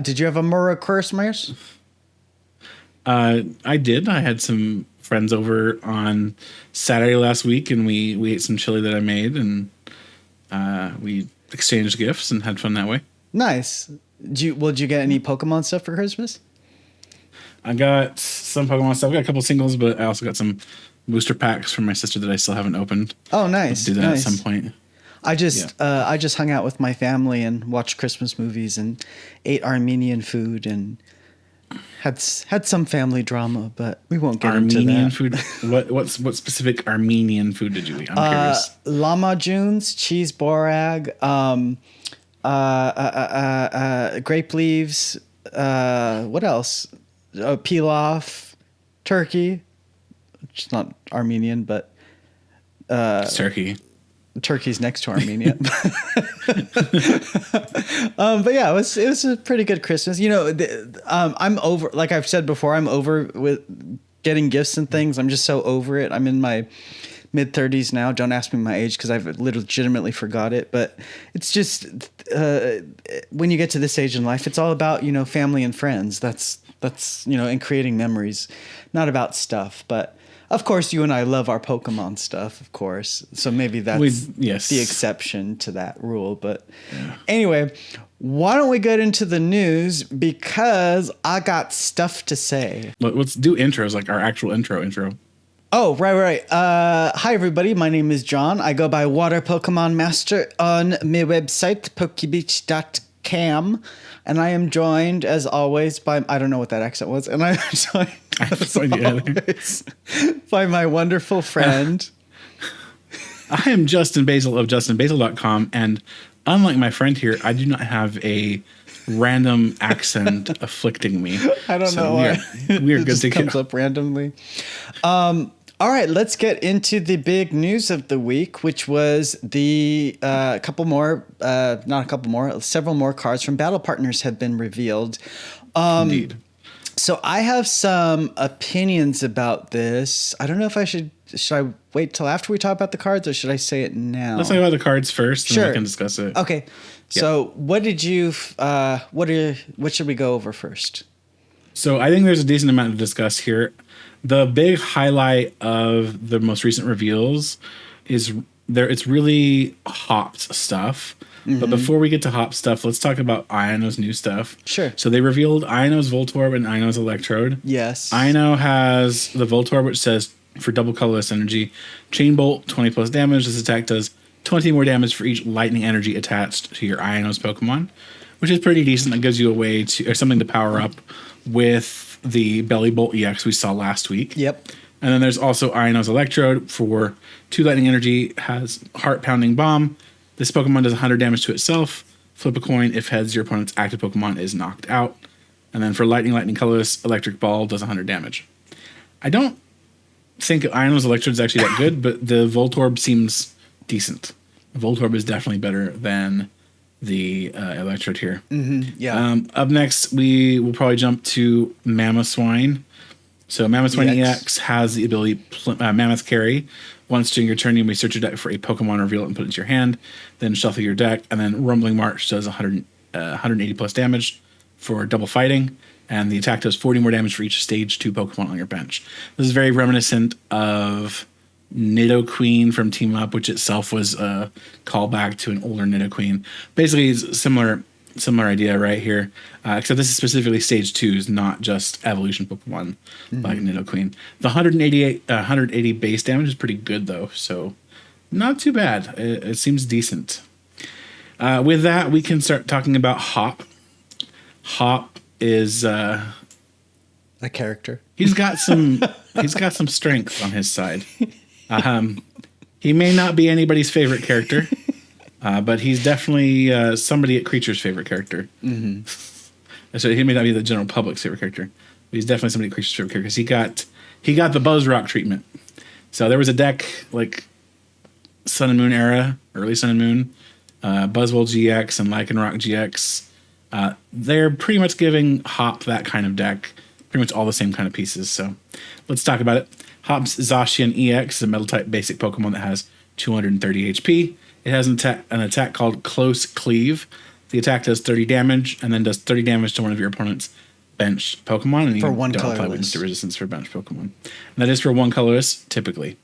Did you have a Merry Christmas? I did. I had some friends over on Saturday last week, and we ate some chili that I made, and we exchanged gifts and had fun that way. Nice. Did you get any Pokemon stuff for Christmas? I got some Pokemon stuff. I got a couple singles, but I also got some booster packs from my sister that I still haven't opened. Oh, nice. I'll do that nice. at some point. I just hung out with my family and watched Christmas movies and ate Armenian food and had some family drama, but we won't get Armenian into that. food. What specific Armenian food did you eat? I'm curious. Lahmacuns, cheese borag, grape leaves. What else? Pilaf, turkey. It's not Armenian, but It's turkey. Turkey's next to Armenia. But yeah, it was a pretty good Christmas. You know, I'm over. Like I've said before, I'm over with getting gifts and things. I'm just so over it. I'm in my mid-30s now. Don't ask me my age because I've legitimately forgot it. But it's just when you get to this age in life, it's all about family and friends. That's and creating memories, not about stuff. But of course, you and I love our Pokemon stuff, of course. So maybe that's the exception to that rule. But anyway, why don't we get into the news? Because I got stuff to say. Let's do intros, like our actual intro. Oh, right. Hi, everybody. My name is John. I go by Water Pokemon Master on my website, pokebeach.com. And I am joined, as always, by... I don't know what that accent was. And I'm joined, as always, by my wonderful friend. I am Justin Basil of justinbasil.com. And unlike my friend here, I do not have a random accent afflicting me. I don't know why. We are good just to comes go. up randomly. All right, let's get into the big news of the week, which was the several more cards from Battle Partners have been revealed. Indeed. So I have some opinions about this. I don't know if should I wait till after we talk about the cards, or should I say it now? Let's talk about the cards first, and Sure. then we can discuss it. Okay. So what did you? What should we go over first? So I think there's a decent amount to discuss here. The big highlight of the most recent reveals is it's really hopped stuff. Mm-hmm. But before we get to hop stuff, let's talk about Iono's new stuff. Sure. So they revealed Iono's Voltorb and Iono's Electrode. Yes. Iono has the Voltorb, which says for double colorless energy, Chain Bolt, 20 plus damage. This attack does 20 more damage for each lightning energy attached to your Iono's Pokemon, which is pretty decent. That gives you a way to, or something to power up with the Belly Bolt EX we saw last week. Yep. And then there's also Iono's Electrode for 2 lightning energy, has Heart Pounding Bomb. This Pokemon does 100 damage to itself. Flip a coin if heads, your opponent's active Pokemon is knocked out. And then for Lightning Colorless, Electric Ball does 100 damage. I don't think Iono's Electrode is actually that good, but the Voltorb seems decent. Voltorb is definitely better than the Electrode here. Mm-hmm, yeah. Up next, we will probably jump to Mamoswine. So Mamoswine EX has the ability Mammoth Carry. Once during your turn, you may search your deck for a Pokemon, reveal it, and put it into your hand. Then shuffle your deck. And then Rumbling March does 180 plus damage for double fighting. And the attack does 40 more damage for each stage 2 Pokemon on your bench. This is very reminiscent of Nidoqueen from Team Up, which itself was a callback to an older Nidoqueen. Basically, it's a similar idea right here, except this is specifically stage 2s, not just evolution Pokemon like Nidoqueen. The 180 base damage is pretty good though, so not too bad. It seems decent. With that, we can start talking about Hop. Hop is a character. He's got some strength on his side. He may not be anybody's favorite character, but he's definitely somebody at Creature's favorite character. Mm-hmm. So he may not be the general public's favorite character, but he's definitely somebody at Creature's favorite character because he got the Buzzrock treatment. So there was a deck like Sun and Moon era, early Sun and Moon, Buzzwole GX and Lycanroc GX. They're pretty much giving Hop that kind of deck, pretty much all the same kind of pieces. So let's talk about it. Hop's Zacian EX is a metal-type basic Pokemon that has 230 HP. It has an attack called Close Cleave The attack does 30 damage and then does 30 damage to one of your opponent's bench Pokemon. And For you one don't apply colorless. weakness to resistance for bench Pokemon. And that is for one colorless, typically.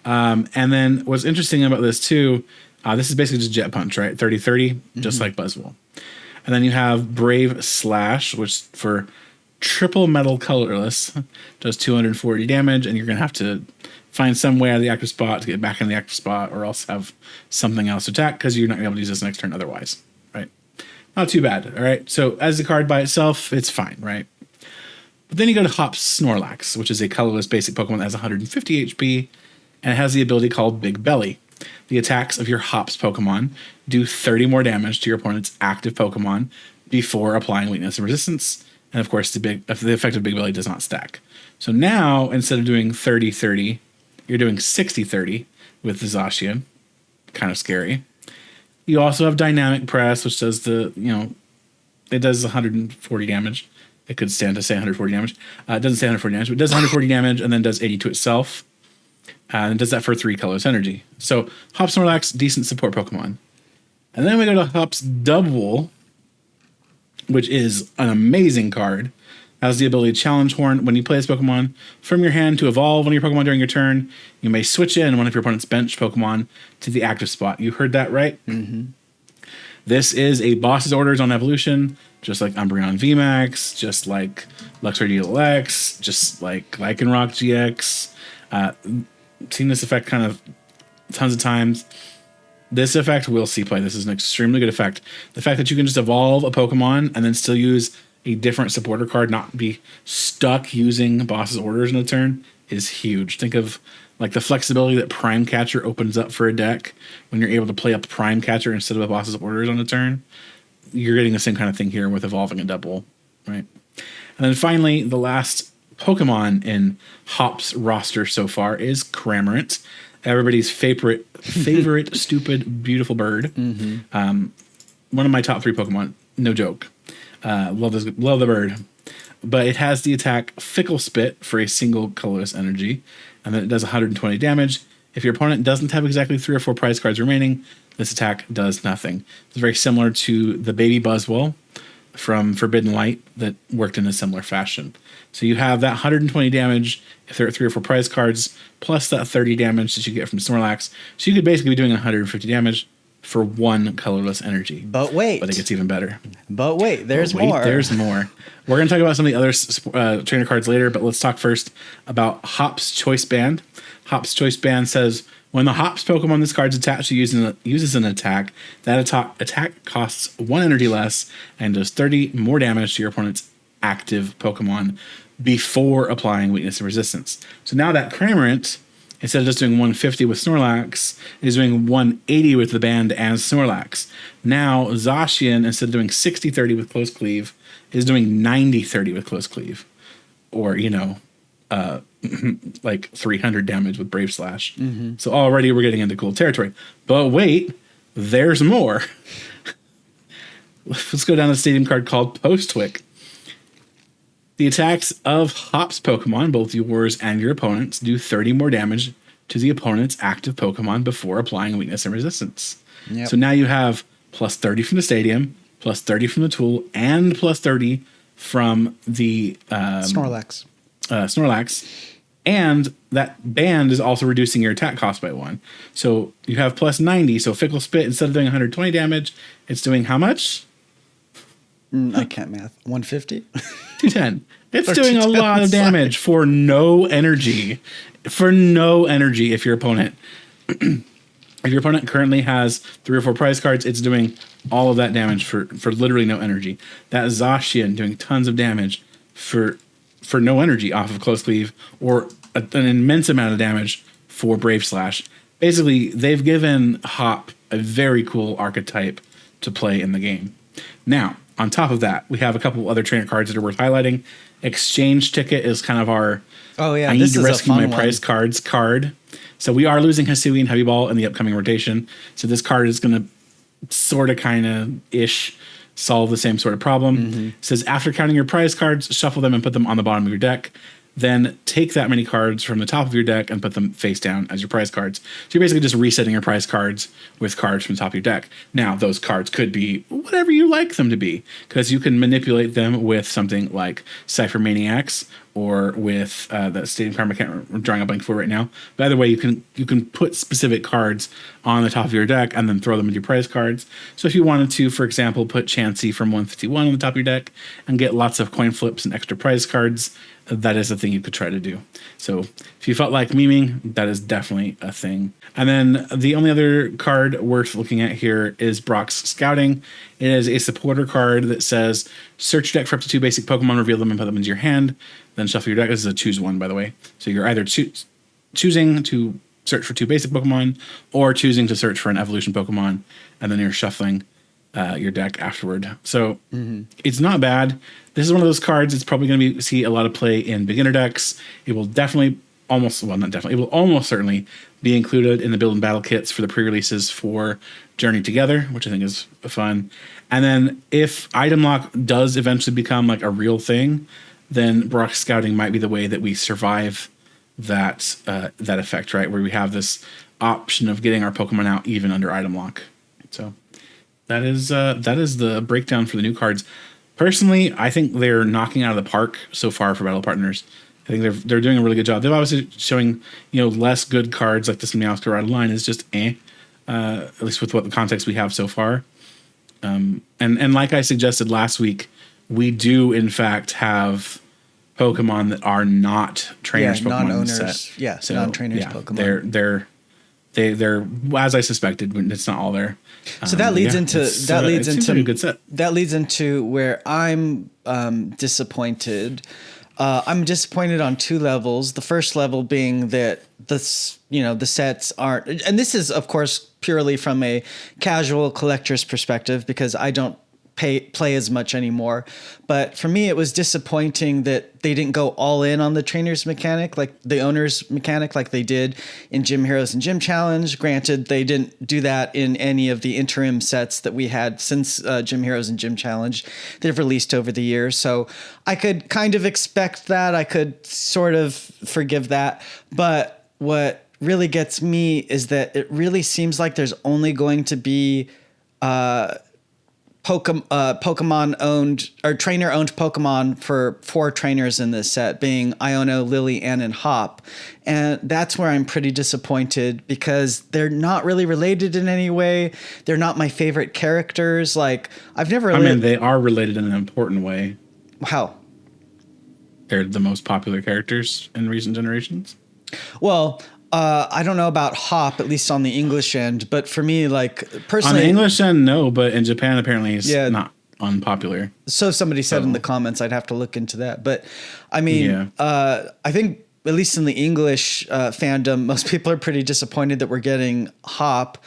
And then what's interesting about this too, this is basically just Jet Punch, right? 30-30, just like Buzzwole. And then you have Brave Slash, which for triple metal colorless does 240 damage, and you're going to have to find some way out of the active spot to get back in the active spot, or else have something else to attack because you're not going to be able to use this next turn otherwise, right? Not too bad, all right? So as a card by itself, it's fine, right? But then you go to Hop's Snorlax, which is a colorless basic Pokemon that has 150 HP, and it has the ability called Big Belly. The attacks of your Hops Pokemon do 30 more damage to your opponent's active Pokemon before applying weakness and resistance. And of course, the effect of Big Belly does not stack. So now, instead of doing 30-30, you're doing 60-30 with the Zacian. Kind of scary. You also have Dynamic Press, which does it does 140 damage. It could stand to say 140 damage. It doesn't say 140 damage, but it does 140 damage and then does 80 to itself. And does that for 3 colors energy. So Hop Snorlax, decent support Pokemon. And then we go to Hop's Double, which is an amazing card. Has the ability to Challenge Horn. When you play this Pokemon from your hand to evolve one of your Pokemon during your turn, you may switch in one of your opponent's bench Pokemon to the active spot. You heard that right? Mm-hmm. This is a boss's orders on evolution, just like Umbreon VMAX, just like Luxray DLX, just like Lycanroc GX. Seen this effect kind of tons of times. This effect will see play. This is an extremely good effect. The fact that you can just evolve a Pokemon and then still use a different supporter card, not be stuck using boss's orders in a turn, is huge. Think of like the flexibility that Prime Catcher opens up for a deck when you're able to play up Prime Catcher instead of a boss's orders on a turn. You're getting the same kind of thing here with evolving a Double, right? And then finally, the last Pokemon in Hop's roster so far is Cramorant, everybody's favorite stupid, beautiful bird. Mm-hmm. One of my top 3 Pokemon, no joke. Love the bird. But it has the attack Fickle Spit for a single colorless energy, and then it does 120 damage. If your opponent doesn't have exactly 3 or 4 prize cards remaining, this attack does nothing. It's very similar to the Baby Buzzwole from Forbidden Light that worked in a similar fashion. So you have that 120 damage if there are 3 or 4 prize cards, plus that 30 damage that you get from Snorlax. So you could basically be doing 150 damage for 1 colorless energy. But wait. But it gets even better. But wait, there's more. There's more. We're going to talk about some of the other trainer cards later, but let's talk first about Hop's Choice Band. Hop's Choice Band says, when the Hops Pokemon this card's attached to uses an attack, that attack costs 1 energy less and does 30 more damage to your opponent's active Pokemon before applying weakness and resistance. So now that Cramorant, instead of just doing 150 with Snorlax, is doing 180 with the band and Snorlax. Now Zacian, instead of doing 60-30 with Close Cleave, is doing 90-30 with Close Cleave. Or, like 300 damage with Brave Slash. Mm-hmm. So already we're getting into cool territory. But wait, there's more. Let's go down to the stadium card called Postwick. The attacks of Hop's Pokemon, both yours and your opponent's, do 30 more damage to the opponent's active Pokemon before applying weakness and resistance. Yep. So now you have plus 30 from the stadium, plus 30 from the tool, and plus 30 from the Snorlax. And that band is also reducing your attack cost by 1. So you have plus 90. So Fickle Spit, instead of doing 120 damage, it's doing how much? I can't math. 150? 210. It's doing a lot of damage for no energy. For no energy if your opponent... If your opponent currently has 3 or 4 prize cards, it's doing all of that damage for literally no energy. That Zacian doing tons of damage for no energy off of Close Cleave, or an immense amount of damage for Brave Slash. Basically, they've given Hop a very cool archetype to play in the game. Now, on top of that, we have a couple other trainer cards that are worth highlighting. Exchange Ticket is kind of our I need to rescue my prize cards card. So we are losing Hisui and Heavy Ball in the upcoming rotation. So this card is going to sort of kind of ish solve the same sort of problem. Mm-hmm. It says, after counting your prize cards, shuffle them and put them on the bottom of your deck. then take that many cards from the top of your deck and put them face down as your prize cards. So you're basically just resetting your prize cards with cards from the top of your deck. Now, those cards could be whatever you like them to be, because you can manipulate them with something like Cypher Maniacs or with the Stadium card. I'm drawing a blank for right now. By the way, you can put specific cards on the top of your deck and then throw them into your prize cards. So if you wanted to, for example, put Chansey from 151 on the top of your deck and get lots of coin flips and extra prize cards, that is a thing you could try to do. So if you felt like memeing, that is definitely a thing. And then the only other card worth looking at here is Brock's Scouting. It is a supporter card that says, search your deck for up to 2 basic Pokemon, reveal them and put them into your hand. Then shuffle your deck. This is a choose one, by the way. So you're either choosing to search for 2 basic Pokemon or choosing to search for an evolution Pokemon, and then you're shuffling your deck afterward. So it's not bad. This is one of those cards. It's probably going to see a lot of play in beginner decks. It will definitely it will almost certainly be included in the build and battle kits for the pre-releases for Journey Together, which I think is fun. And then if item lock does eventually become like a real thing, then Brock Scouting might be the way that we survive that effect, right? Where we have this option of getting our Pokemon out even under item lock. So that is the breakdown for the new cards. Personally, I think they're knocking out of the park so far for Battle Partners. I think they're doing a really good job. They're obviously showing less good cards like this Meowscar out of line is just at least with what the context we have so far. And like I suggested last week, we do in fact have Pokemon that are not trainers Pokemon non-owners. in the set. Yeah, so non-trainers Pokemon. They're as I suspected. It's not all there. So that leads into a good set. That leads into where I'm disappointed. I'm disappointed on 2 levels. The first level being that the sets aren't, and this is of course purely from a casual collector's perspective because I don't play as much anymore. But for me, it was disappointing that they didn't go all in on the trainer's mechanic, like the owner's mechanic, like they did in Gym Heroes and Gym Challenge. Granted, they didn't do that in any of the interim sets that we had since Gym Heroes and Gym Challenge they've released over the years. So I could kind of expect that. I could sort of forgive that. But what really gets me is that it really seems like there's only going to be Pokemon owned or trainer owned Pokemon for 4 trainers in this set, being Iono, Lily, Ann, and Hop. And that's where I'm pretty disappointed because they're not really related in any way. They're not my favorite characters. Like I've never they are related in an important way. How? They're the most popular characters in recent generations. Well, I don't know about Hop, at least on the English end, but for me, like personally, on the English end, no, but in Japan, apparently, it's not unpopular. So somebody said in the comments, I'd have to look into that. But I mean, I think at least in the English fandom, most people are pretty disappointed that we're getting Hop.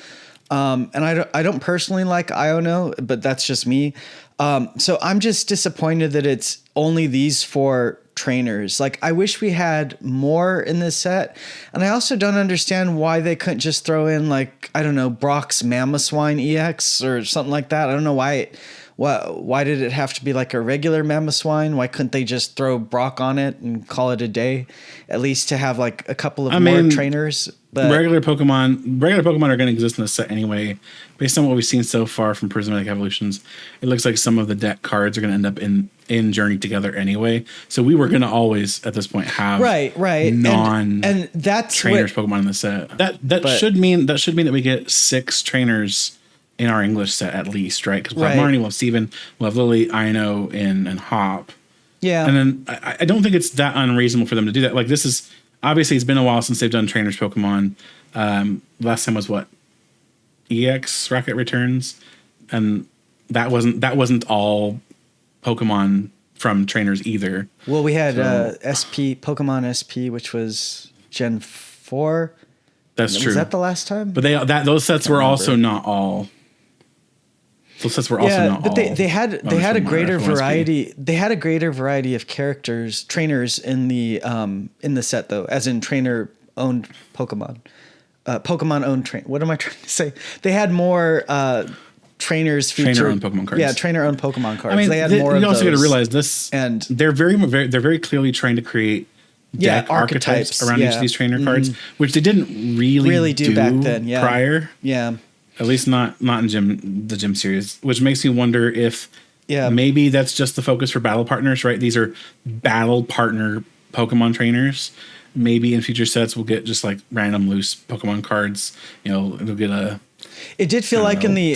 And I don't personally like Iono, but that's just me. So I'm just disappointed that it's only these 4 trainers. Like I wish we had more in this set, and I also don't understand why they couldn't just throw in like I don't know Brock's Mamoswine EX or something like that. I don't know why did it have to be like a regular Mamoswine? Why couldn't they just throw Brock on it and call it a day? At least to have like a couple of more trainers. But regular Pokemon are going to exist in the set anyway. Based on what we've seen so far from Prismatic Evolutions, it looks like some of the deck cards are going to end up in Journey Together anyway. So we were going to always at this point have right and that's trainers Pokemon in the set. That should mean that we get 6 trainers in our English set at least, right? Because we'll have Marnie, we'll have Steven, we'll have Lily, Ino, and Hop. Yeah. And then I don't think it's that unreasonable for them to do that. Like this is obviously it's been a while since they've done trainers Pokemon. Last time was what? EX Rocket Returns, and that wasn't all Pokemon from trainers either. Well, we had SP Pokemon SP, which was Gen 4. That's true. Was that the last time? But those sets were also not all. Those sets were also not all. But they had a greater variety. They had a greater variety of trainers in the set though, as in trainer owned Pokemon. Pokemon owned train. What am I trying to say? They had more trainers featured. Trainer owned Pokemon cards. Yeah, trainer owned Pokemon cards. I mean, they had more. You of also those. got to realize this, and they're very clearly trying to create deck archetypes around each of these trainer cards, which they didn't really do back then. Yeah. Prior. Yeah. At least not in the gym series, which makes me wonder if maybe that's just the focus for battle partners, right? These are battle partner Pokemon trainers. Maybe in future sets we'll get just like random loose Pokemon cards. You know, we'll get a. It did feel like in the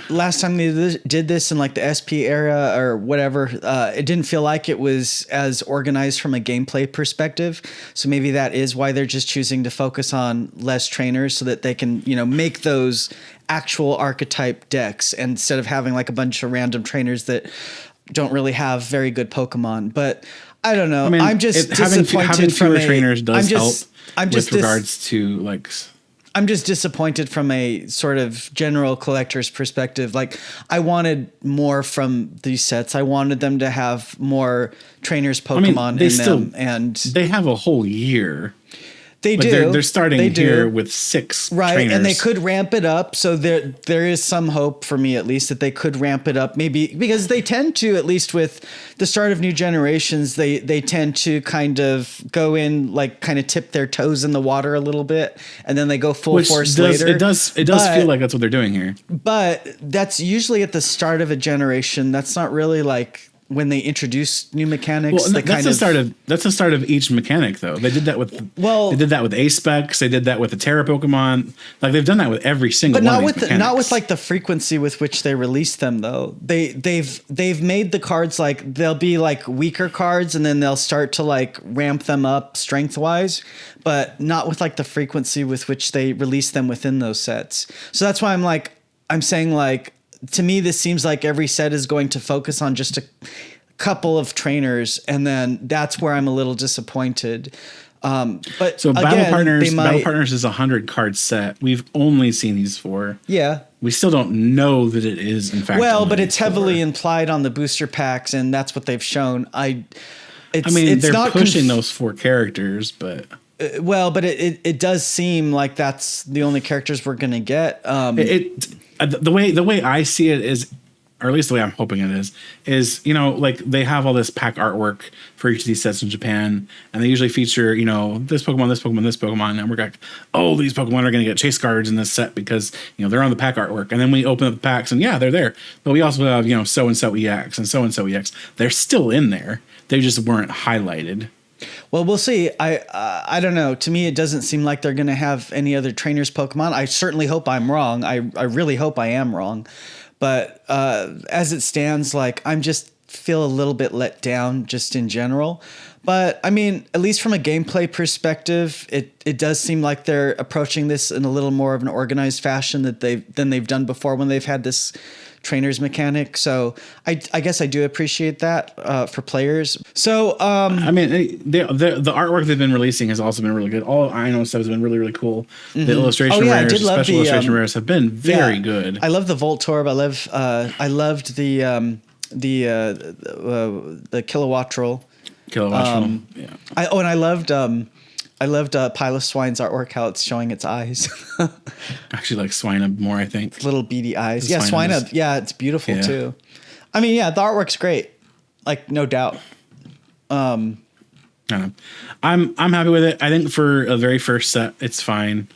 last time they did this in like the SP era or whatever, it didn't feel like it was as organized from a gameplay perspective. So maybe that is why they're just choosing to focus on less trainers so that they can, you know, make those actual archetype decks instead of having like a bunch of random trainers that don't really have very good Pokemon. But I don't know. I mean, I'm just disappointed having fewer from trainers does help with regards to like. I'm just disappointed from a sort of general collector's perspective. Like, I wanted more from these sets. I wanted them to have more trainers Pokemon in them, and they have a whole year. They do. They're starting here with 6 trainers. And they could ramp it up. So there is some hope for me, at least, that they could ramp it up. Maybe because they tend to, at least with the start of new generations, they tend to kind of go in, like kind of tip their toes in the water a little bit, and then they go full force later. It does feel like that's what they're doing here. But that's usually at the start of a generation. That's not really like when they introduce new mechanics. Well, that's the start of each mechanic, though. They did that with A-Specs. They did that with the Terra Pokemon. Like, they've done that with every single one of these mechanics. Not with like the frequency with which they release them, though. They've made the cards like they'll be like weaker cards, and then they'll start to like ramp them up strength wise, but not with like the frequency with which they release them within those sets. So that's why I'm saying like, to me, this seems like every set is going to focus on just a couple of trainers, and then that's where I'm a little disappointed. But so Battle Partners is a 100 card set. We've only seen these 4. Yeah. We still don't know that it is in fact. Well, but it's heavily implied on the booster packs, and that's what they've shown. They're not pushing those 4 characters, but. But it does seem like that's the only characters we're going to get. The way I see it is, or at least the way I'm hoping it is, you know, like they have all this pack artwork for each of these sets in Japan, and they usually feature, you know, this Pokemon, this Pokemon, this Pokemon, and we're like, oh, these Pokemon are going to get chase cards in this set because, you know, they're on the pack artwork. And then we open up the packs, and yeah, they're there. But we also have, you know, so-and-so EX and so-and-so EX. They're still in there. They just weren't highlighted. Well, we'll see. I don't know. To me, it doesn't seem like they're going to have any other trainers Pokemon. I certainly hope I'm wrong. I really hope I am wrong. But as it stands, like I'm just feel a little bit let down just in general. But I mean, at least from a gameplay perspective, it does seem like they're approaching this in a little more of an organized fashion than they've done before when they've had this trainers mechanic. So I guess I do appreciate that for players. So I mean, the artwork they've been releasing has also been really good. All I know stuff has been really, really cool. Mm-hmm. The illustration rares, the special illustration rares have been very good. I love the Voltorb. I loved the Kilowattrel. Yeah. I loved Piloswine's artwork, how it's showing its eyes. I actually like Swinub more, I think. Little beady eyes. Yeah, Swinub. Yeah, it's beautiful too. I mean, yeah, the artwork's great. Like, no doubt. I'm happy with it. I think for a very first set, it's fine.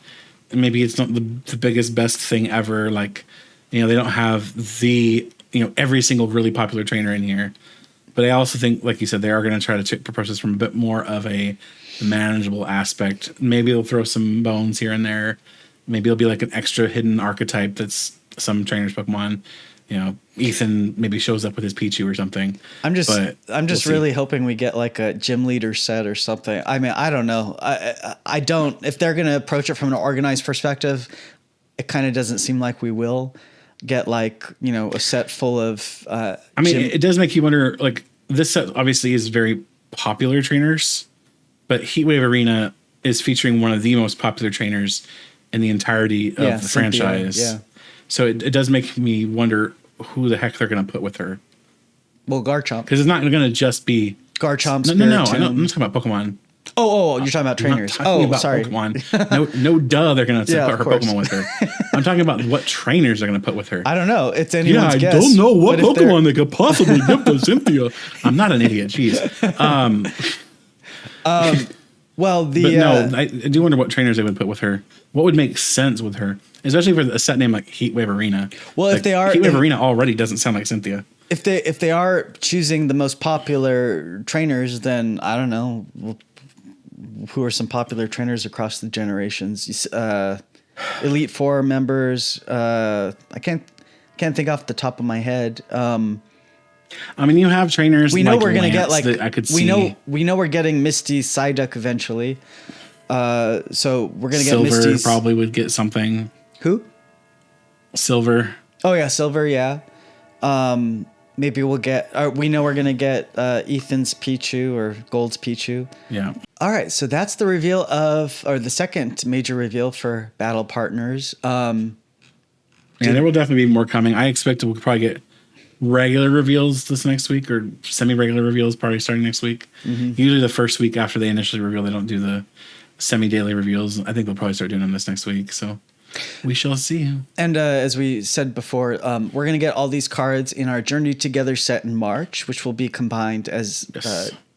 Maybe it's not the biggest, best thing ever. Like, you know, they don't have every single really popular trainer in here. But I also think, like you said, they are going to try to approach this from a bit more of a manageable aspect. Maybe they'll throw some bones here and there. Maybe it'll be like an extra hidden archetype that's some trainer's Pokemon. You know, Ethan maybe shows up with his Pichu or something. I'm just really hoping we get like a gym leader set or something. I mean, I don't know. I don't. If they're going to approach it from an organized perspective, it kind of doesn't seem like we will get like, you know, a set full of it does make you wonder, like, this set obviously is very popular trainers, but Heatwave Arena is featuring one of the most popular trainers in the entirety of the franchise. Yeah. So it does make me wonder who the heck they're going to put with her. Well, Garchomp. Because it's not going to just be Garchomp. No. I'm talking about Pokemon. Oh, you're talking about trainers. Sorry. Pokemon. No, duh, they're going to put her Pokemon with her. I'm talking about what trainers they're going to put with her. I don't know. It's anyone's guess. I don't know what Pokemon they could possibly give to Cynthia. I'm not an idiot. Jeez. Well, the But no, I do wonder what trainers they would put with her. What would make sense with her, especially for a set name like Heatwave Arena. Well, like, if they are Heatwave Arena already doesn't sound like Cynthia. if they are choosing the most popular trainers, then I don't know who are some popular trainers across the generations. Elite Four members. I can't think off the top of my head. I mean, you have trainers. We know like we're gonna get Lance like that I could see. we know we're getting Misty Psyduck eventually. So we're gonna Silver get Misty's. probably would get something. Who? Silver. Oh yeah, Silver. Yeah. Maybe we'll get. We know we're gonna get Ethan's Pichu or Gold's Pichu. Yeah. All right, so that's the reveal the second major reveal for Battle Partners. Yeah, there will definitely be more coming. I expect we'll probably get regular reveals this next week, or semi-regular reveals probably starting next week. Mm-hmm. Usually the first week after they initially reveal, they don't do the semi-daily reveals. I think they'll probably start doing them this next week. So we shall see. And as we said before, we're going to get all these cards in our Journey Together set in March, which will be combined, as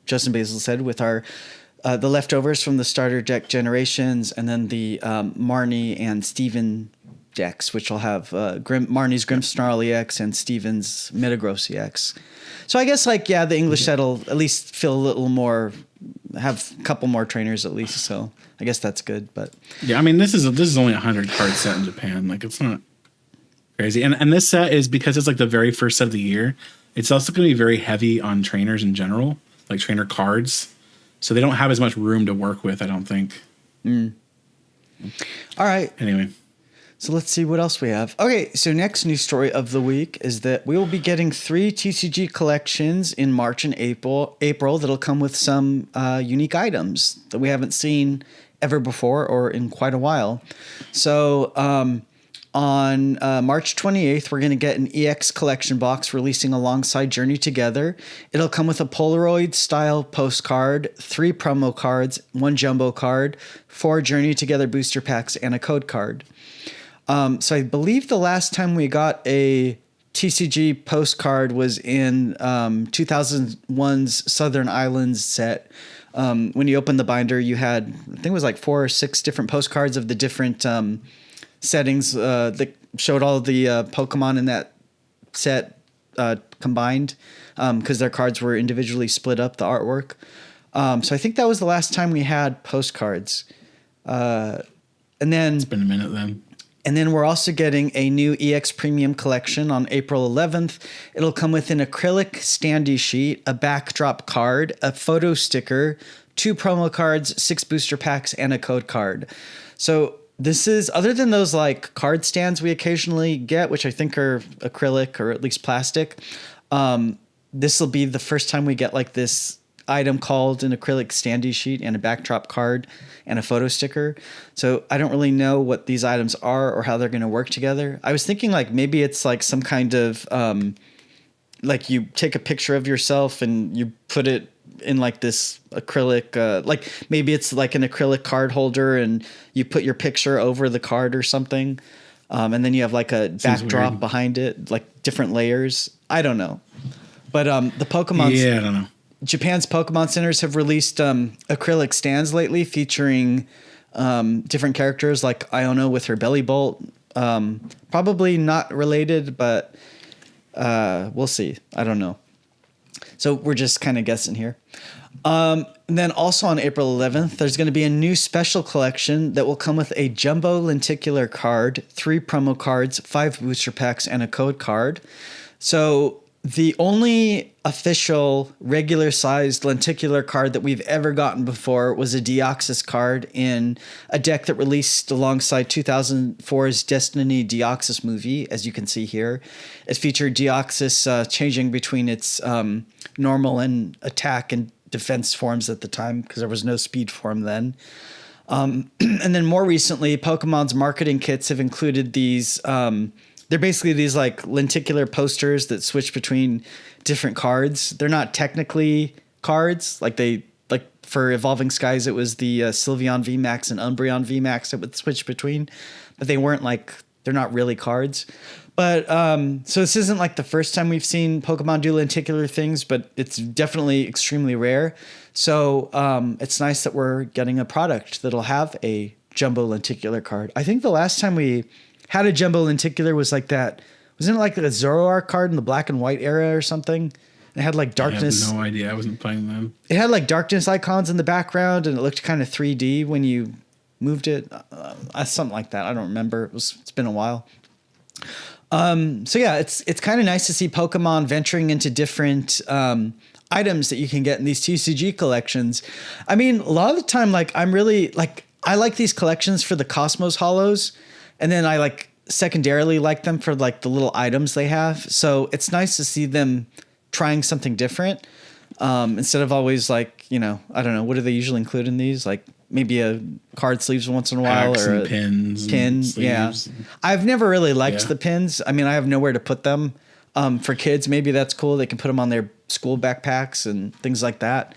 Justin Basil said, with our the leftovers from the starter deck generations, and then the Marnie and Steven decks, which will have Marnie's Grimmsnarl EX and Steven's Metagross EX. So I guess the English set will at least feel a little more, have a couple more trainers at least. So I guess that's good. But yeah, I mean this is only 100 card set in Japan. Like it's not crazy. And this set is, because it's like the very first set of the year, it's also going to be very heavy on trainers in general, like trainer cards. So they don't have as much room to work with, I don't think. All right. Anyway. So let's see what else we have. Okay, so next news story of the week is that we will be getting 3 TCG collections in March and April that'll come with some unique items that we haven't seen ever before or in quite a while. So on March 28th, we're going to get an EX collection box releasing alongside Journey Together. It'll come with a Polaroid-style postcard, 3 promo cards, 1 jumbo card, 4 Journey Together booster packs, and a code card. So I believe the last time we got a TCG postcard was in 2001's Southern Islands set. When you opened the binder, you had, I think it was like 4 or 6 different postcards of the different settings that showed all the Pokemon in that set combined, because their cards were individually split up, the artwork. So I think that was the last time we had postcards. And then it's been a minute then. And then we're also getting a new EX Premium collection on April 11th. It'll come with an acrylic standee sheet, a backdrop card, a photo sticker, 2 promo cards, 6 booster packs, and a code card. So this is, other than those like card stands we occasionally get, which I think are acrylic or at least plastic, this will be the first time we get like this item called an acrylic standee sheet and a backdrop card and a photo sticker. So I don't really know what these items are or how they're going to work together. I was thinking like maybe it's like some kind of like you take a picture of yourself and you put it in like this acrylic, like maybe it's like an acrylic card holder and you put your picture over the card or something. And then you have like a backdrop behind it, like different layers. I don't know. But the Pokemon. Yeah, I don't know. Japan's Pokemon centers have released acrylic stands lately featuring different characters like Iono with her belly bolt. Probably not related, but we'll see. I don't know. So we're just kind of guessing here. And then also on April 11th, there's going to be a new special collection that will come with a jumbo lenticular card, 3 promo cards, 5 booster packs, and a code card. So the only official regular-sized lenticular card that we've ever gotten before was a Deoxys card in a deck that released alongside 2004's Destiny Deoxys movie, as you can see here. It featured Deoxys changing between its normal and attack and defense forms at the time, because there was no speed form then. And then more recently, Pokemon's marketing kits have included these... they're basically these like lenticular posters that switch between different cards. They're not technically cards. Like for Evolving Skies, it was the Sylveon VMAX and Umbreon VMAX that would switch between, but they weren't like, they're not really cards. But so this isn't like the first time we've seen Pokemon do lenticular things, but it's definitely extremely rare. So it's nice that we're getting a product that'll have a jumbo lenticular card. I think the last time we had a jumbo lenticular was like that. Wasn't it like a Zoroark card in the black and white era or something? It had like darkness. I have no idea. I wasn't playing them. It had like darkness icons in the background, and it looked kind of 3D when you moved it. Something like that. I don't remember. It's been a while. So yeah, it's kind of nice to see Pokemon venturing into different items that you can get in these TCG collections. I mean, a lot of the time, like I like these collections for the Cosmos Holos, and then I like secondarily like them for like the little items they have. So it's nice to see them trying something different instead of always like, I don't know, what do they usually include in these? Like maybe a card sleeves once in a while Packs or and a pin. Yeah. I've never really liked the pins. I mean, I have nowhere to put them. For kids, maybe that's cool. They can put them on their school backpacks and things like that.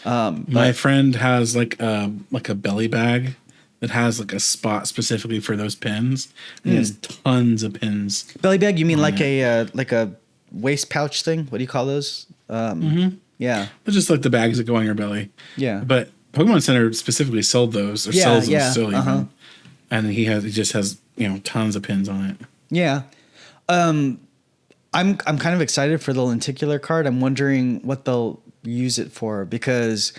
My friend has like a belly bag that has like a spot specifically for those pins. He has tons of pins. Belly bag? You mean like a waist pouch thing? What do you call those? Yeah. It's just like the bags that go on your belly. Yeah. But Pokemon Center specifically sold those or sells them still even. And he just has, tons of pins on it. Yeah. I'm kind of excited for the lenticular card. I'm wondering what they'll use it for because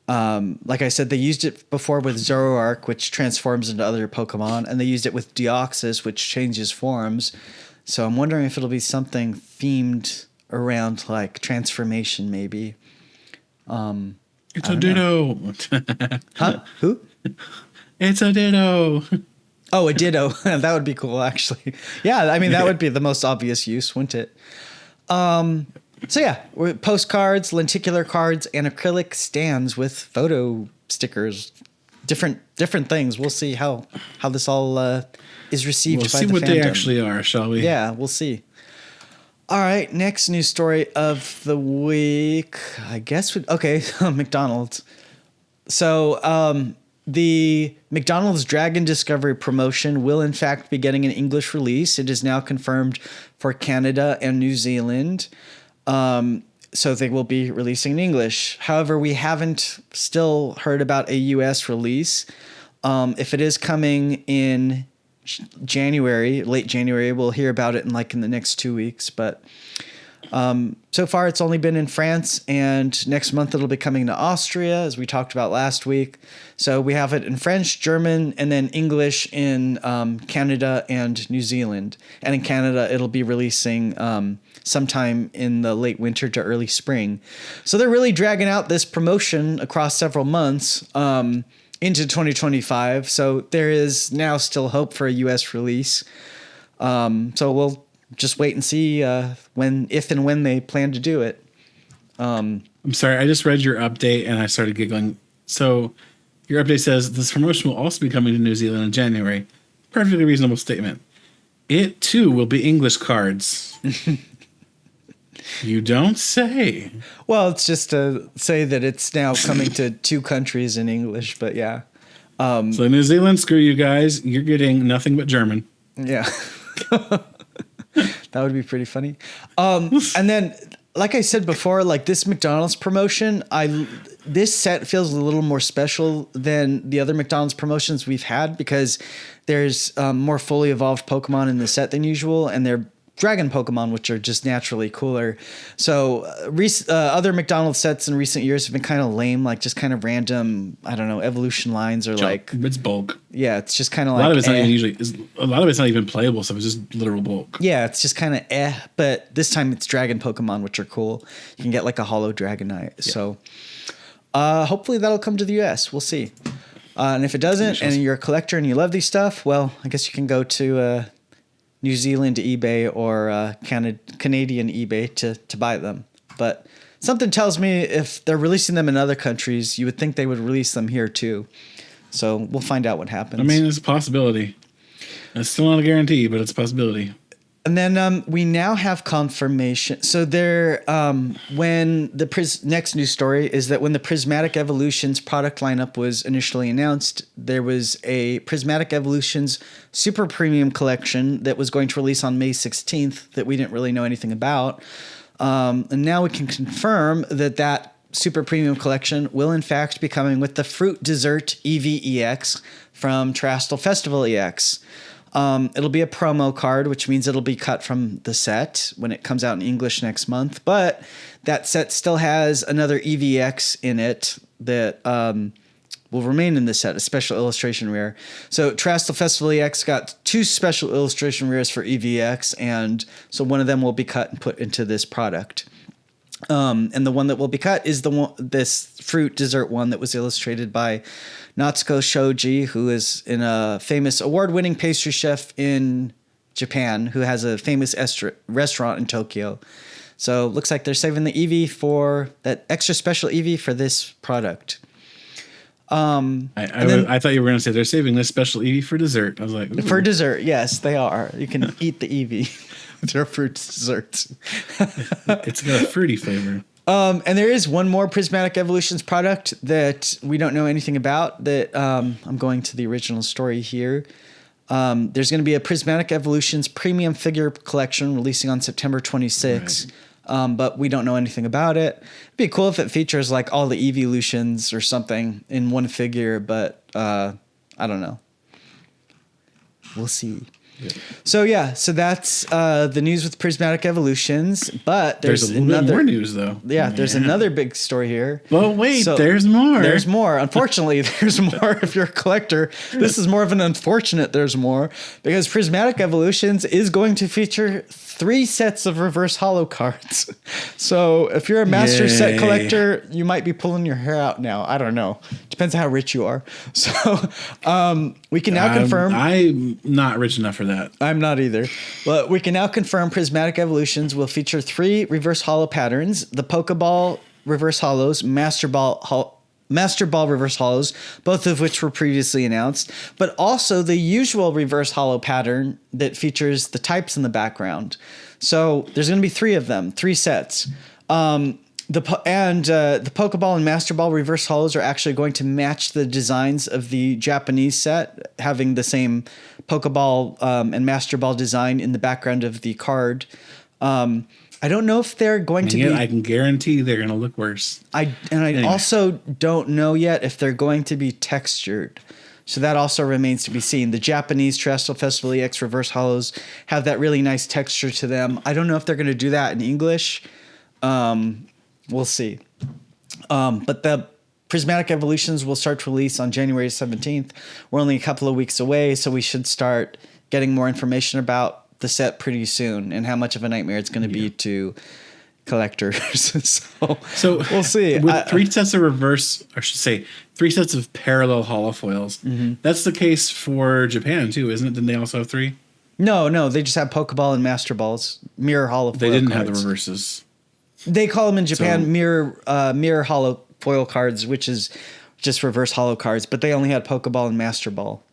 like I said, they used it before with Zoroark, which transforms into other Pokemon, and they used it with Deoxys, which changes forms. So I'm wondering if it'll be something themed around like transformation, maybe. It's a Ditto. Huh? Who? It's a Ditto. Oh, a Ditto. That would be cool, actually. Yeah, I mean, that would be the most obvious use, wouldn't it? So yeah, postcards, lenticular cards, and acrylic stands with photo stickers. Different things. We'll see how this all is received by the fandom. We'll see what they actually are, shall we? Yeah, we'll see. All right, next news story of the week. I guess McDonald's. So the McDonald's Dragon Discovery promotion will in fact be getting an English release. It is now confirmed for Canada and New Zealand. So they will be releasing in English. However, we haven't still heard about a US release. If it is coming in January, late January, we'll hear about it in the next 2 weeks. But so far, it's only been in France, and next month it'll be coming to Austria, as we talked about last week. So we have it in French, German, and then English in Canada and New Zealand. And in Canada, it'll be releasing sometime in the late winter to early spring. So they're really dragging out this promotion across several months into 2025. So there is now still hope for a US release. So we'll just wait and see if and when they plan to do it. I'm sorry, I just read your update and I started giggling. So your update says this promotion will also be coming to New Zealand in January. Perfectly reasonable statement. It too will be English cards. You don't say. Well, it's just to say that it's now coming to 2 countries in English, but yeah. So New Zealand, screw you guys. You're getting nothing but German. Yeah. That would be pretty funny. And then, like I said before, like this McDonald's promotion, this set feels a little more special than the other McDonald's promotions we've had because there's more fully evolved Pokemon in the set than usual, and they're Dragon Pokemon, which are just naturally cooler. So other McDonald's sets in recent years have been kind of lame, like just kind of random, I don't know, evolution lines or like it's bulk. Yeah, it's just kind of like a lot of it's not even playable stuff. It's just literal bulk. Yeah, it's just kind of but this time it's Dragon Pokemon, which are cool. You can get like a Holo Dragonite. Yeah. So hopefully that'll come to the US. We'll see. And if it doesn't, and you're a collector and you love these stuff, well, I guess you can go to New Zealand eBay or Canadian eBay to buy them. But something tells me if they're releasing them in other countries, you would think they would release them here too. So we'll find out what happens. I mean, it's a possibility. It's still not a guarantee, but it's a possibility. And then we now have confirmation. So there, when the next news story is that when the Prismatic Evolutions product lineup was initially announced, there was a Prismatic Evolutions Super Premium collection that was going to release on May 16th that we didn't really know anything about. And now we can confirm that Super Premium collection will in fact be coming with the Fruit Dessert EVEX from Terastal Festival EX. It'll be a promo card, which means it'll be cut from the set when it comes out in English next month. But that set still has another EVX in it that will remain in the set, a special illustration rare. So Terastal Festival EX got 2 special illustration rares for EVX, and so one of them will be cut and put into this product. And the one that will be cut is this fruit dessert one that was illustrated by Natsuko Shoji, who is a famous award-winning pastry chef in Japan, who has a famous restaurant in Tokyo. So looks like they're saving the Eevee for that extra special Eevee for this product. I thought you were going to say they're saving this special Eevee for dessert. I was like, ooh. For dessert, yes, they are. You can eat the Eevee. They're fruit desserts. It's got a fruity flavor. And there is one more Prismatic Evolutions product that we don't know anything about that I'm going to the original story here. There's going to be a Prismatic Evolutions premium figure collection releasing on September 26th. Right. But we don't know anything about it. It'd be cool if it features like all the Evolutions or something in one figure, but I don't know. We'll see. Yeah. So that's the news with Prismatic Evolutions, but there's a little bit more news though. Yeah, there's another big story here. Well, wait, there's more. There's more. Unfortunately, there's more if you're a collector. This is more of an unfortunate there's more, because Prismatic Evolutions is going to feature 3 sets of reverse holo cards. So if you're a master set collector, you might be pulling your hair out now. I don't know. Depends how rich you are. So we can now confirm. I'm not rich enough for that. I'm not either. But we can now confirm Prismatic Evolutions will feature 3 reverse holo patterns: the Pokeball reverse holos, Master Ball reverse holos, both of which were previously announced, but also the usual reverse holo pattern that features the types in the background. So there's going to be 3 of them, 3 sets. The Pokeball and Master Ball reverse holos are actually going to match the designs of the Japanese set, having the same Pokeball and Master Ball design in the background of the card. I don't know if they're going to be. I can guarantee they're going to look worse. I also don't know yet if they're going to be textured. So that also remains to be seen. The Japanese Terastal Festival EX reverse holos have that really nice texture to them. I don't know if they're going to do that in English. We'll see. But the Prismatic Evolutions will start to release on January 17th. We're only a couple of weeks away, so we should start getting more information about the set pretty soon and how much of a nightmare it's going to be to collectors. so we'll see. With 3 sets of reverse, or I should say 3 sets of parallel holofoils. That's the case for Japan too, isn't it? Didn't they also have 3? No, they just have Pokeball and Master Balls, mirror holofoil. They didn't cards. have the reverses. They call them in Japan mirror holofoil cards, which is just reverse holo cards, but they only had Pokeball and Master Ball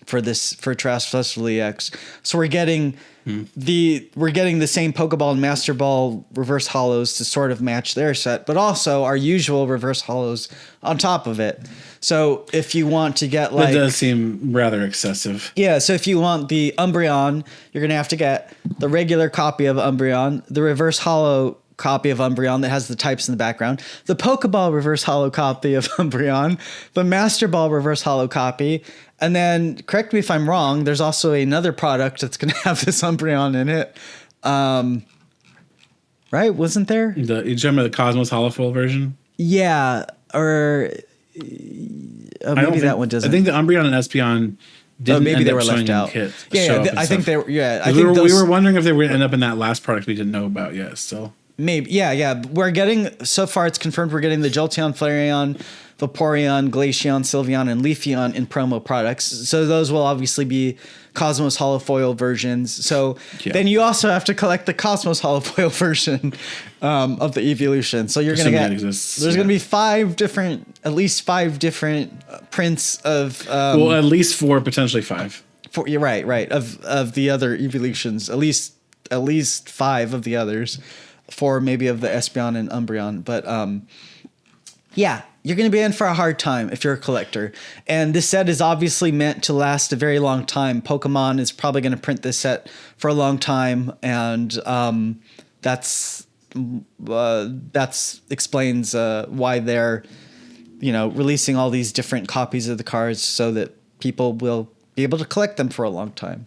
for Terastal Festival EX. So we're getting the same Pokeball and Master Ball reverse holos to sort of match their set, but also our usual reverse holos on top of it. So if you want to get that does seem rather excessive. Yeah, so if you want the Umbreon, you're going to have to get the regular copy of Umbreon, the reverse holo copy of Umbreon that has the types in the background, the Pokeball reverse holo copy of Umbreon, the Master Ball reverse holo copy, and then, correct me if I'm wrong, there's also another product that's going to have this Umbreon in it. Right? Wasn't there? You talking about the Cosmos holofoil version? Yeah, or maybe that one doesn't. I think the Umbreon and Espeon didn't maybe end they up were left out. I think they were. Yeah, I think we were wondering if they were going to end up in that last product we didn't know about yet. Still, maybe. Yeah. We're getting, so far it's confirmed we're getting the Jolteon, Flareon, Vaporeon, Glaceon, Sylveon, and Leafeon in promo products. So those will obviously be Cosmos holofoil versions. So then you also have to collect the Cosmos holofoil version of the Evolution. So you're going to get, there's going to be at least five different prints of. At least 4, potentially 5. You're right. Of the other Evolutions, at least at least 5 of the others, 4 maybe of the Espeon and Umbreon. But yeah, you're going to be in for a hard time if you're a collector. And this set is obviously meant to last a very long time. Pokemon is probably going to print this set for a long time, and that's explains why they're releasing all these different copies of the cards so that people will be able to collect them for a long time.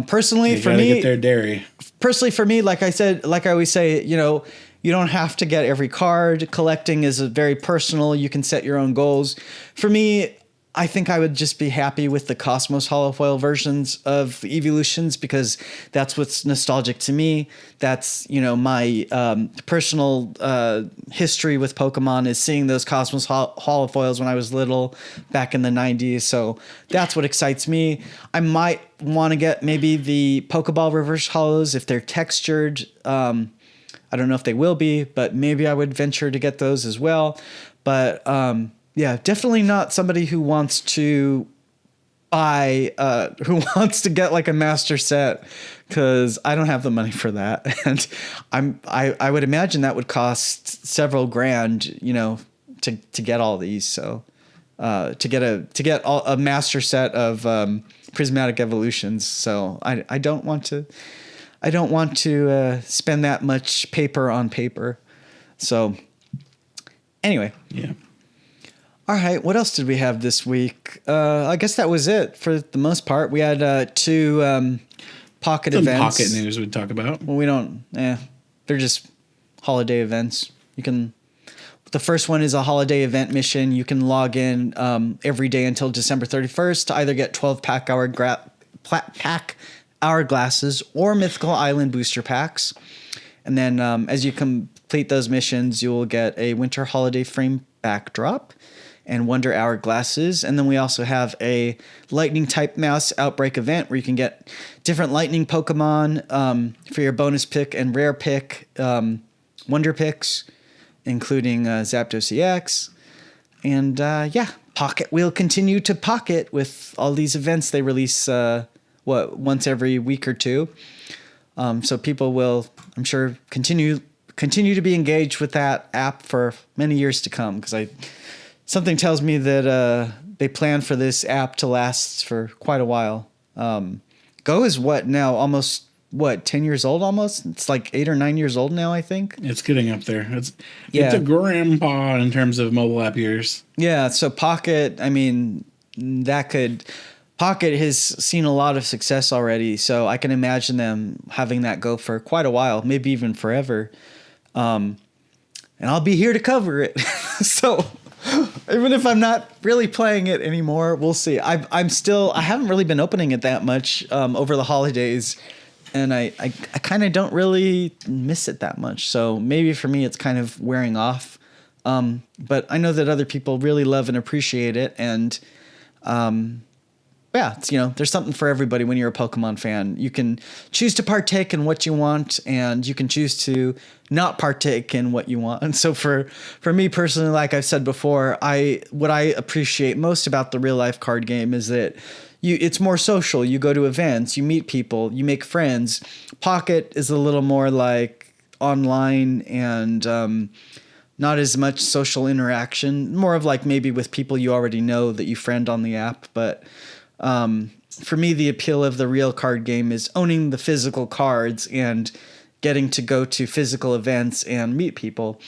Personally, you for gotta me, get their dairy. Personally, for me, like I said, like I always say, you don't have to get every card. Collecting is a very personal. You can set your own goals. For me, I think I would just be happy with the Cosmos holofoil versions of Evolutions because that's what's nostalgic to me. That's, my personal history with Pokemon is seeing those Cosmos holofoils when I was little back in the 90s. So that's what excites me. I might want to get maybe the Pokeball reverse holos if they're textured. I don't know if they will be, but maybe I would venture to get those as well. But yeah, definitely not somebody who wants to buy, who wants to get like a master set, because I don't have the money for that, and I would imagine that would cost several grand, to get all these. So to get a master set of Prismatic Evolutions. So I don't want to spend that much paper on paper. So anyway. Yeah. All right, what else did we have this week? I guess that was it for the most part. We had 2 pocket events. Pocket news we'd talk about. Well, we don't. They're just holiday events. The first one is a holiday event mission. You can log in every day until December 31st to either get 12 pack hourglasses or Mythical Island booster packs. And then as you complete those missions, you will get a winter holiday frame backdrop and Wonder Hourglasses. And then we also have a Lightning type Mouse Outbreak event where you can get different Lightning Pokemon for your bonus pick and rare pick Wonder picks, including Zapdos EX. And yeah, Pocket will continue to pocket with all these events they release once every week or two. So people will, I'm sure, continue to be engaged with that app for many years to come, because something tells me that they plan for this app to last for quite a while. Go is what now? Almost 10 years old almost? It's like 8 or 9 years old now, I think. It's getting up there. It's a grandpa in terms of mobile app years. Yeah, so Pocket, Pocket has seen a lot of success already, so I can imagine them having that go for quite a while, maybe even forever. And I'll be here to cover it. So even if I'm not really playing it anymore, we'll see. I haven't really been opening it that much over the holidays, and I kind of don't really miss it that much. So maybe for me it's kind of wearing off. But I know that other people really love and appreciate it, and yeah, it's, there's something for everybody when you're a Pokemon fan. You can choose to partake in what you want, and you can choose to not partake in what you want. And so for me personally, like I've said before, what I appreciate most about the real life card game is that it's more social. You go to events, you meet people, you make friends. Pocket is a little more like online and not as much social interaction, more of like maybe with people you already know that you friend on the app. But for me, the appeal of the real card game is owning the physical cards and getting to go to physical events and meet people.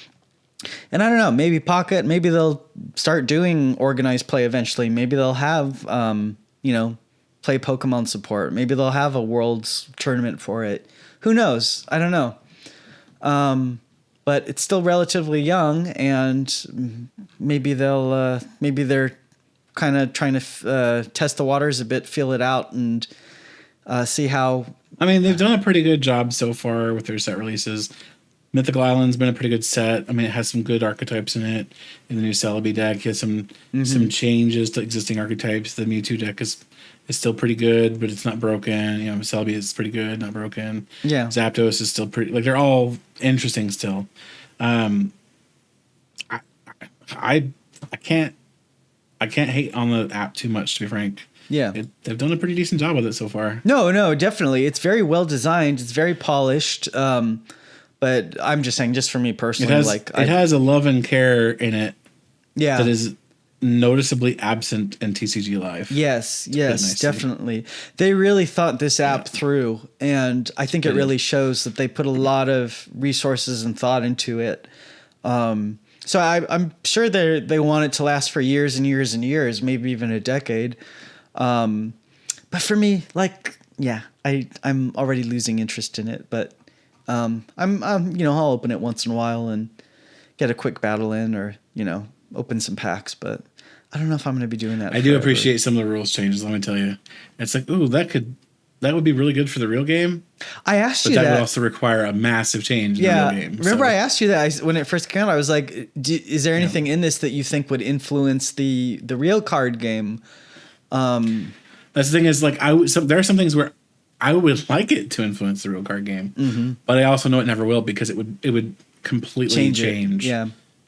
And I don't know, maybe Pocket, maybe they'll start doing organized play eventually. Maybe they'll have, play Pokemon support. Maybe they'll have a Worlds tournament for it. Who knows? I don't know. But it's still relatively young, and maybe they're kind of trying to test the waters a bit, feel it out, and see how. They've done a pretty good job so far with their set releases. Mythical Island's been a pretty good set. It has some good archetypes in it. In the new Celebi deck, it has some changes to existing archetypes. The Mewtwo deck is still pretty good, but it's not broken. Celebi is pretty good, not broken. Yeah. Zapdos is still pretty. They're all interesting still. I can't hate on the app too much, to be frank. Yeah. They've done a pretty decent job with it so far. No, definitely. It's very well designed. It's very polished. But I'm just saying, just for me personally, It has a love and care in it. Yeah. That is noticeably absent in TCG Live. Yes, definitely. They really thought this app through, and I think it really shows that they put a lot of resources and thought into it. So I'm sure they want it to last for years and years and years, maybe even a decade. But for me, I'm already losing interest in it. But I'll open it once in a while and get a quick battle in, or open some packs. But I don't know if I'm going to be doing that. I do appreciate some of the rules changes. Let me tell you, it's like, ooh, that would be really good for the real game. I asked you that. But that would also require a massive change in the real game. Remember I asked you that when it first came out, I was like, is there anything in this that you think would influence the real card game? That's the thing is, like, there are some things where I would like it to influence the real card game, but I also know it never will, because it would completely change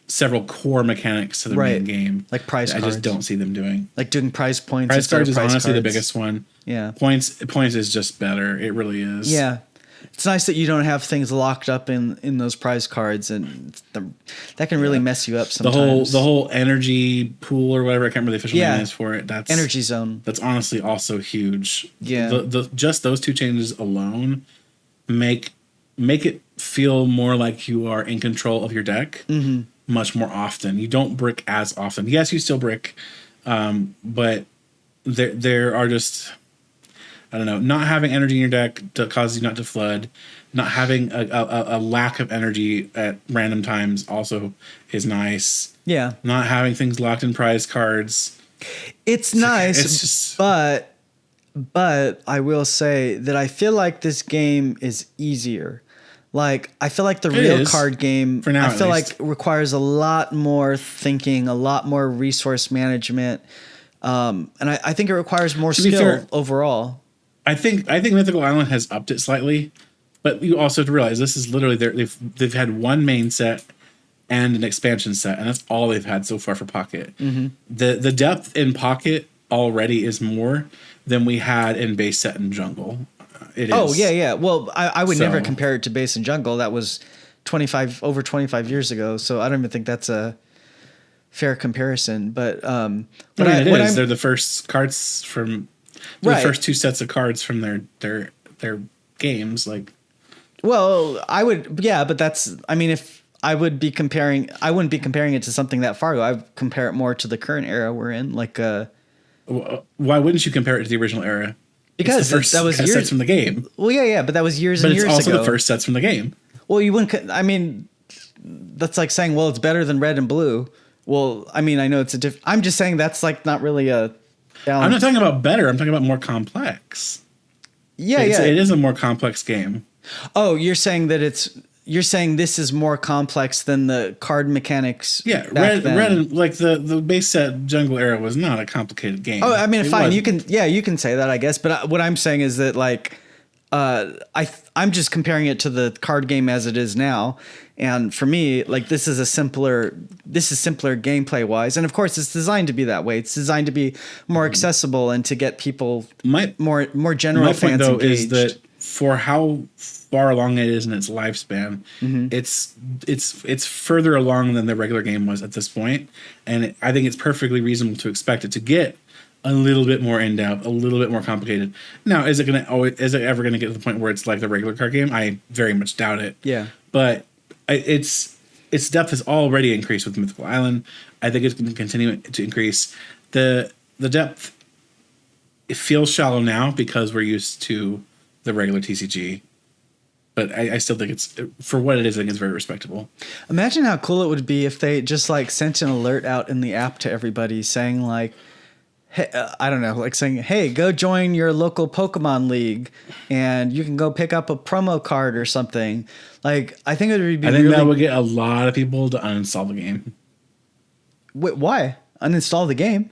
several core mechanics to the main game. Like prize cards. I just don't see them doing. Like doing prize points. Prize cards is honestly the biggest one. Yeah. Points is just better. It really is. Yeah. It's nice that you don't have things locked up in those prize cards, and that can really mess you up sometimes. The whole energy pool or whatever, I can't remember the official name is for it. That's energy zone. That's honestly also huge. Yeah. The just those two changes alone make it feel more like you are in control of your deck much more often. You don't brick as often. Yes, you still brick, but there are just, I don't know, not having energy in your deck causes you not to flood. Not having a lack of energy at random times also is nice. Yeah. Not having things locked in prize cards. It's nice, but I will say that I feel like this game is easier. Like, I feel like the real card game, for now, I feel like requires a lot more thinking, a lot more resource management. And I think it requires more skill overall. I think Mythical Island has upped it slightly, but you also have to realize this is literally they've had one main set and an expansion set, and that's all they've had so far for Pocket. The depth in Pocket already is more than we had in base set and Jungle. It is. Oh yeah. Well, I would never compare it to base and Jungle. That was over 25 years ago, so I don't even think that's a fair comparison. But they're the first cards from the first two sets of cards from their games. Like, well, I would, but that's, I mean, if I would be comparing, I wouldn't be comparing it to something that far ago. I'd compare it more to the current era we're in. Like, why wouldn't you compare it to the original era? Because that was years sets from the game. Well, yeah, but that was years and years ago. But it's also the first sets from the game. Well, you wouldn't. I mean, that's like saying, well, it's better than red and blue. Well, I mean, I know it's a different. I'm just saying that's like not really a balance. I'm not talking about better. I'm talking about more complex. Yeah. It is a more complex game. Oh, you're saying this is more complex than the card mechanics. Yeah, red, like the base set Jungle era was not a complicated game. Oh, I mean, fine. You can say that, I guess. But what I'm saying is that, like, I'm just comparing it to the card game as it is now. And for me, like, this is simpler gameplay wise. And of course, it's designed to be that way. It's designed to be more accessible and to get people more general fans engaged. My point, though, is that for how far along it is in its lifespan, it's further along than the regular game was at this point, and I think it's perfectly reasonable to expect it to get a little bit more in depth, a little bit more complicated. Now, is it ever gonna get to the point where it's like the regular card game? I very much doubt it. Yeah, but its depth has already increased with Mythical Island. I think it's going to continue to increase. The depth, it feels shallow now because we're used to the regular TCG, but I still think it's, for what it is, I think it's very respectable. Imagine how cool it would be if they just like sent an alert out in the app to everybody saying like, hey, I don't know, like saying, hey, go join your local Pokemon league and you can go pick up a promo card or something. Like, I think it would be that would get a lot of people to uninstall the game. Wait, why? Uninstall the game?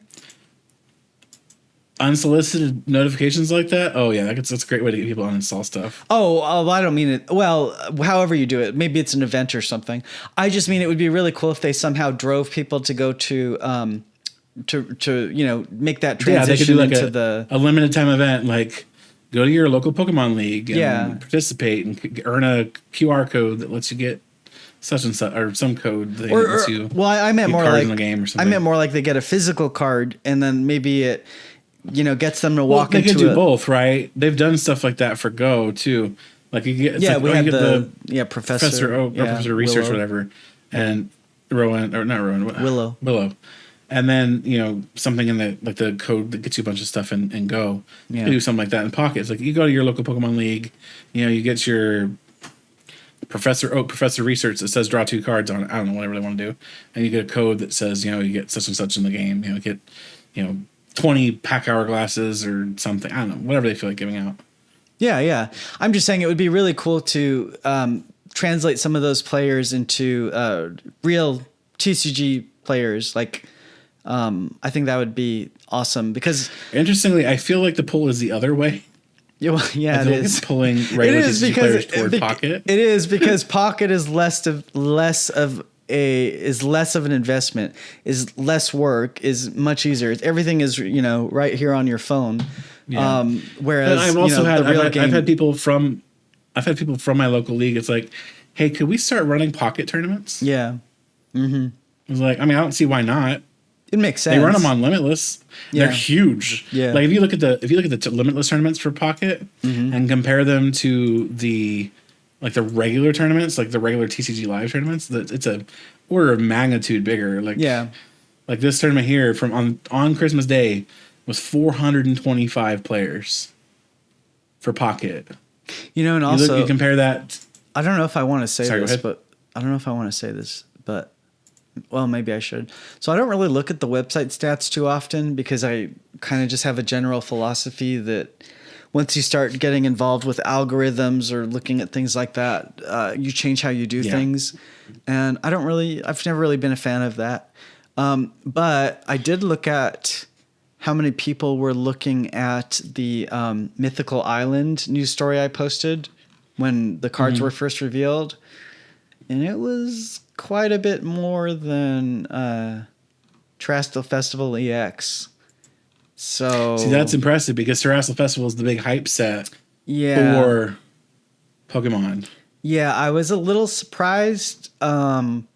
Unsolicited notifications like that? Oh yeah, that's a great way to get people to uninstall stuff. Oh, I don't mean it. Well, however you do it, maybe it's an event or something. I just mean it would be really cool if they somehow drove people to go to to make that Yeah, they could transition do like into a limited time event, like go to your local Pokemon league and Yeah. participate and earn a QR code that lets you get such and such, or some code that lets you well, I meant get more cards like in the game or I something. meant more like they get a physical card and then maybe it gets them to Well, walk they into could do a, both, right? They've done stuff like that for Go too. Like you get, it's yeah, like, we you had get the Professor Oak, or yeah, Professor Research, Willow. whatever, and Rowan, or not Rowan, Willow. and then something in the code that gets you a bunch of stuff in Go. You Yeah. can do something like that in Pocket. It's like you go to your local Pokemon league, you get your Professor Oak, Professor Research that says draw 2 cards on it. I don't know, whatever they want to do, and you get a code that says you get such and such in the game. Get 20 pack hourglasses or something. I don't know, whatever they feel like giving out. Yeah. I'm just saying it would be really cool to translate some of those players into real TCG players. Like, I think that would be awesome because, Interestingly, I feel like the pull is the other way. yeah, I it feel like is. it's pulling regular TCG players toward Pocket. It is because Pocket is less of an investment, is less work, is much easier. Everything is right here on your phone. Yeah. Whereas I've also the real game, I've had people from my local league. It's like, hey, could we start running Pocket tournaments? yeah, I was like, I don't see why not. it makes sense. They run them on Limitless. Yeah. They're huge. Yeah. Like if you look at the Limitless tournaments for Pocket and compare them to the regular tournaments, like the regular TCG Live tournaments, it's a order of magnitude bigger. Like like this tournament here from on Christmas Day was 425 players for Pocket. And also You compare that. I don't know if I want to say Sorry, this, but I don't know if I want to say this, but well, maybe I should. So I don't really look at the website stats too often because I kind of just have a general philosophy that once you start getting involved with algorithms or looking at things like that, you change how you do things. And I've never really been a fan of that. But I did look at how many people were looking at the Mythical Island news story I posted when the cards were first revealed. And it was quite a bit more than Terrestrial Festival EX. So See, that's impressive because Terrestrial Festival is the big hype set for Pokemon. Yeah, I was a little surprised. And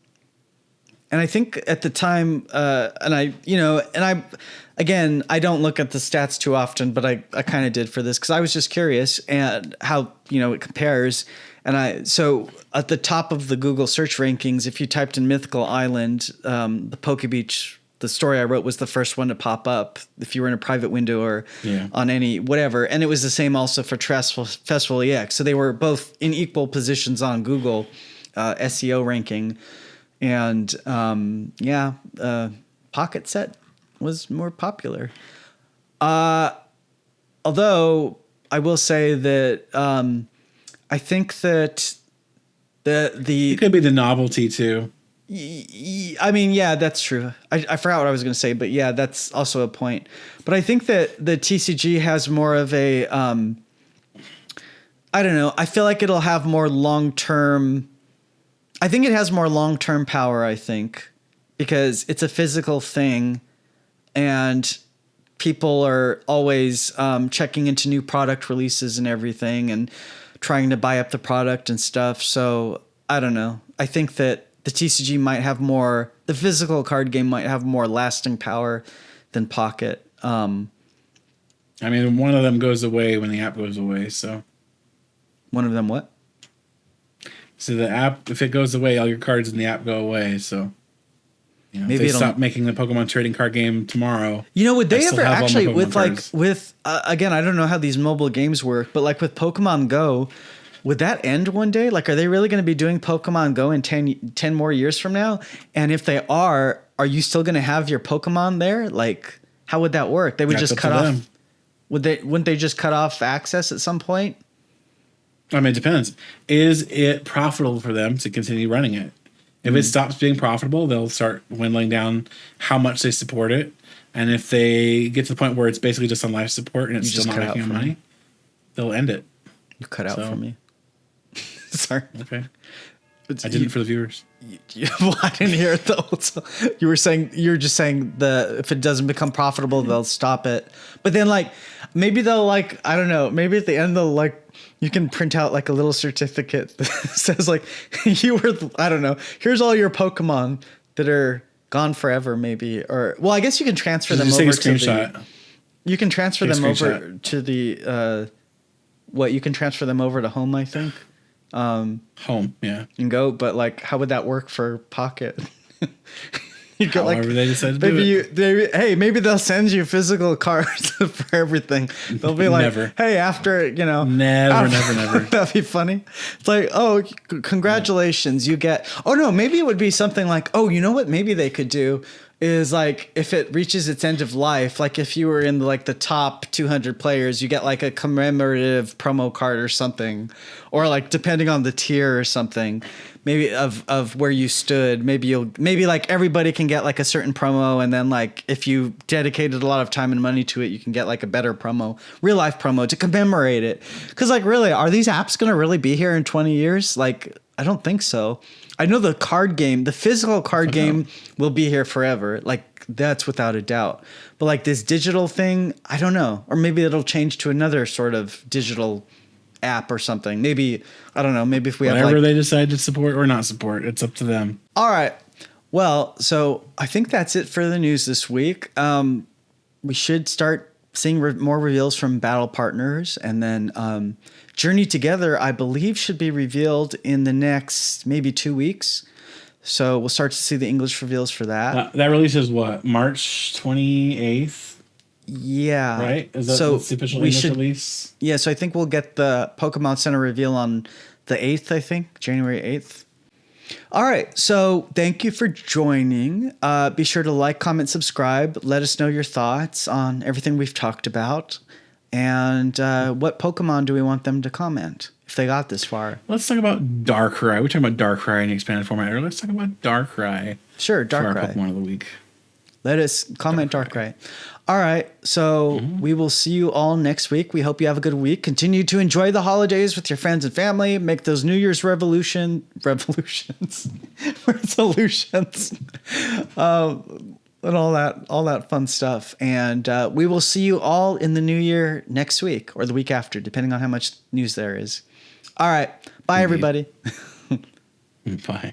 I think at the time, again, I don't look at the stats too often, but I kind of did for this because I was just curious and how, it compares. And so at the top of the Google search rankings, if you typed in Mythical Island, the Pokebeach, the story I wrote was the first one to pop up if you were in a private window or on any whatever. And it was the same also for Terrestrial Festival EX. So they were both in equal positions on Google SEO ranking. And Pocket Set was more popular. Although I will say that I think that it could be the novelty too. I mean, yeah, that's true. I forgot what I was going to say, but yeah, that's also a point. But I think that the TCG has more of a, I don't know. I feel like it'll have more long-term. I think it has more long-term power, I think, because it's a physical thing and people are always checking into new product releases and everything and trying to buy up the product and stuff. So I don't know. I think that the TCG might have more, the physical card game might have more lasting power than Pocket. I mean, one of them goes away when the app goes away. So one of them what? So the app, if it goes away, all your cards in the app go away. So maybe if they stop making the Pokemon trading card game tomorrow. Would they ever actually with cards. Again, I don't know how these mobile games work, but like with Pokemon Go, would that end one day? Like, are they really going to be doing Pokemon Go in 10 more years from now? And if they are you still going to have your Pokemon there? Like, how would that work? They would just cut off. Wouldn't they just cut off access at some point? I mean, it depends. Is it profitable for them to continue running it? If it stops being profitable, they'll start dwindling down how much they support it. And if they get to the point where it's basically just on life support and it's still not making money, they'll end it. You cut out for me. Sorry. Okay. I did it for the viewers. Well, I didn't hear it though. So you're just saying if it doesn't become profitable, they'll stop it. But then like maybe they'll like, I don't know, maybe at the end they'll like, you can print out like a little certificate that says like I don't know, here's all your Pokemon that are gone forever maybe. Or well, I guess you can transfer them over to you can transfer them over to the you can transfer them over to home, I think. Home, yeah. And go, but like, how would that work for Pocket? You go like, they decide to maybe they'll send you physical cards for everything. They'll be like, never. Hey, after never. That'd be funny. It's like, oh, congratulations, you get. Oh no, maybe it would be something like, oh, you know what? Maybe they could do is like if it reaches its end of life, like if you were in like the top 200 players, you get like a commemorative promo card or something, or like depending on the tier or something, maybe of where you stood, maybe like everybody can get like a certain promo, and then like if you dedicated a lot of time and money to it, you can get like a better promo, real life promo to commemorate it. Because like really, are these apps gonna really be here in 20 years? Like I don't think so. I know the card game, the physical card game will be here forever. Like that's without a doubt. But like this digital thing, I don't know. Or maybe it'll change to another sort of digital app or something. Maybe, I don't know. Maybe if we whatever they decide to support or not support, it's up to them. All right. Well, so I think that's it for the news this week. We should start seeing more reveals from Battle Partners, and then Journey Together, I believe, should be revealed in the next maybe 2 weeks. So we'll start to see the English reveals for that. That releases what, March 28th? Yeah. Right? Is that the official English release? Yeah, so I think we'll get the Pokemon Center reveal on the 8th, I think, January 8th. All right, so thank you for joining. Be sure to like, comment, subscribe. Let us know your thoughts on everything we've talked about. And what Pokemon do we want them to comment if they got this far? Let's talk about Darkrai. We're talking about Darkrai in the expanded format earlier. Let's talk about Darkrai. Sure, Darkrai. For our Pokemon of the week. Let us comment Darkrai. All right, so we will see you all next week. We hope you have a good week. Continue to enjoy the holidays with your friends and family. Make those New Year's resolutions, and all that fun stuff. And we will see you all in the new year next week or the week after, depending on how much news there is. All right, bye everybody. Bye.